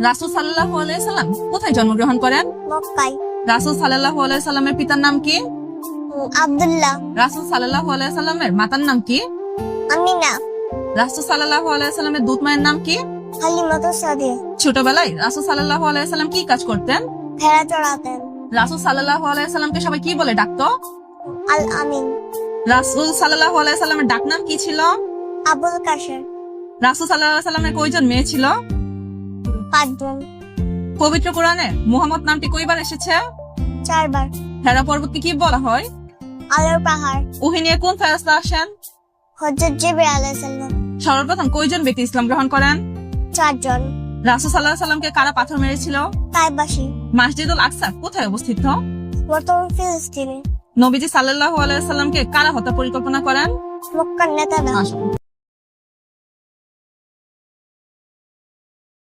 রাসূল সাল্লাল্লাহু আলাইহি সাল্লাম কোথায় জন্মগ্রহণ করেন? মক্কায়। রাসূল সাল্লাল্লাহু আলাইহি সাল্লামের পিতার নাম কি? আব্দুল্লাহ। রাসূল সাল্লাল্লাহু আলাইহি সাল্লামের মাতার নাম কি? আমিনা। রাসূল সাল্লাল্লাহু আলাইহি সাল্লামের দুধ মায়ের নাম কি? হালিমাতু সাদিয়া। ছোটবেলায় রাসূল সাল্লাল্লাহু আলাইহি সাল্লাম কি কাজ করতেন? ভেড়া চড়াতেন। রাসূল সাল্লাল্লাহু আলাইহি সাল্লামকে সবাই কি বলে ডাকতো? আল আমিন। রাসূল সাল্লাল্লাহু আলাইহি সাল্লামের ডাকনাম কি ছিল? আবুল কাশের। রাসূল সাল্লাল্লাহু আলাইহি সাল্লামের কয়জন মেয়ে ছিল? 5 জন। পবিত্র কোরআনে মুহাম্মদ নামটি কয়বার এসেছে? 4 বার। হেরা পর্বতকে কি বলা হয়? আলোর পাহাড়। ওহী নিয়ে কোন ফেরেশতা আসেন? হযরত জিবরাইল আলাইহিস সালাম। সর্বপ্রথম কয়জন ব্যক্তি ইসলাম গ্রহণ করেন? 4 জন। রাসূল সাল্লাল্লাহু আলাইহি সাল্লামকে কারা পাথর মেরেছিল? তাইবাসী। মসজিদুল আকসা কোথায় অবস্থিত? বর্তমান ফিলিস্তিনে। নবীজি সাল্লাল্লাহু আলাইহি সাল্লামকে কারা হত্যা পরিকল্পনা করেন? মক্কার নেতারা।